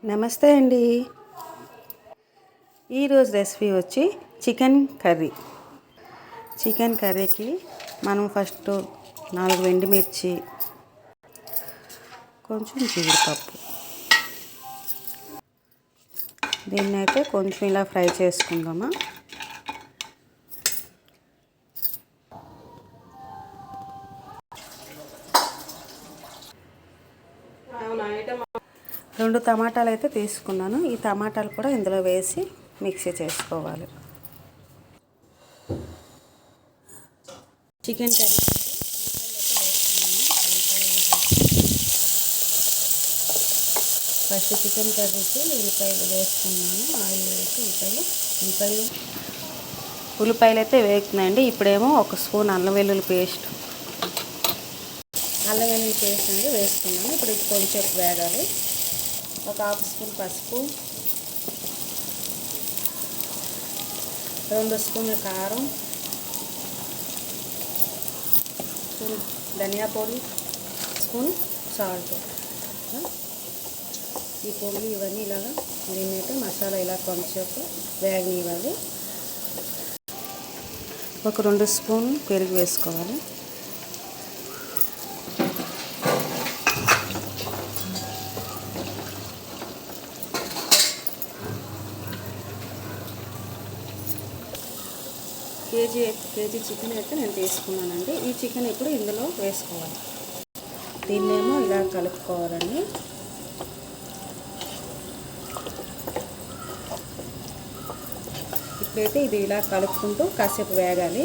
నమస్తే అండి. ఈరోజు రెసిపీ వచ్చి చికెన్ కర్రీ. చికెన్ కర్రీకి మనం ఫస్ట్ 4 ఎండుమిర్చి, కొంచెం జీడిపప్పు, దీన్నైతే కొంచెం ఇలా ఫ్రై చేసుకుందామా. రెండు టమాటాలు అయితే తీసుకున్నాను. ఈ టమాటాలు కూడా ఇందులో వేసి మిక్సీ చేసుకోవాలి. చికెన్ కర్రీ ఫస్ట్ చికెన్ కర్రీకి ఉల్లిపాయలు వేసుకున్నాను. ఆయిల్ వేసి ఉల్లిపాయలు అయితే వేగుతున్నాయండి. ఇప్పుడేమో 1 స్పూన్ అల్లం వెల్లుల్లి పేస్ట్ అండి వేసుకున్నాను. ఇప్పుడు ఇది కొంచెం వేగాలి. 1/2 స్పూన్ పసుపు, 2 స్పూన్ల కారం, స్పూన్ ధనియా పొడి, స్పూన్ సాల్ట్. ఈ పొడులు ఇవన్నీ ఇలాగా దీన్నైతే మసాలా ఇలా కొంచెం వేగనివ్వాలి. 2 స్పూన్ పెరుగు వేసుకోవాలి. కేజీ చికెన్ అయితే నేను తీసుకున్నానండి. ఈ చికెన్ ఇప్పుడు ఇందులో వేసుకోవాలి. దీన్నేమో ఇలా కలుపుకోవాలండి. ఇప్పుడైతే ఇది ఇలా కలుపుకుంటూ కాసేపు వేగాలి.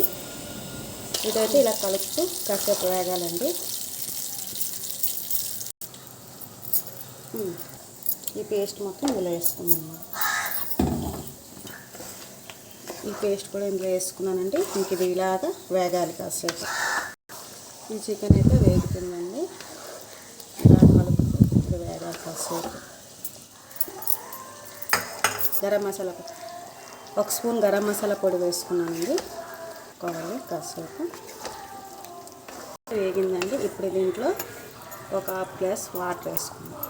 ఇదైతే ఇలా కలుపుతూ కాసేపు వేగాలండి. ఈ పేస్ట్ మొత్తం ఇందులో వేసుకున్నాను. ఈ పేస్ట్ కూడా ఇందులో వేసుకున్నానండి. ఇంక ఇది ఇలాగా వేగాలి కాసేపు. ఈ చికెన్ అయితే వేగుతుందండి. ఇలా కలుపుతూ ఇది వేగాలి కాసేపు. గరం మసాలా 1 స్పూన్ గరం మసాలా పొడి వేసుకున్నానండి. కాసేపు వేగిందండి. ఇప్పుడు దీంట్లో 1/2 గ్లాస్ వాటర్ వేసుకున్నాం.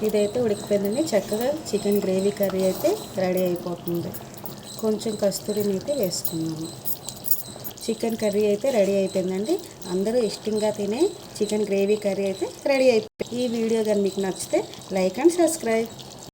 ఇదైతే ఉడికిపోయిందండి. చక్కగా చికెన్ గ్రేవీ కర్రీ అయితే రెడీ అయిపోతుంది. కొంచెం కస్తూరి మేతి వేసుకున్నాము. చికెన్ కర్రీ అయితే రెడీ అయిపోయిందండి. అందరూ ఇష్టంగా తినే చికెన్ గ్రేవీ కర్రీ అయితే రెడీ అయిపోయింది. ఈ వీడియో కానీ మీకు నచ్చితే లైక్ అండ్ సబ్స్క్రైబ్.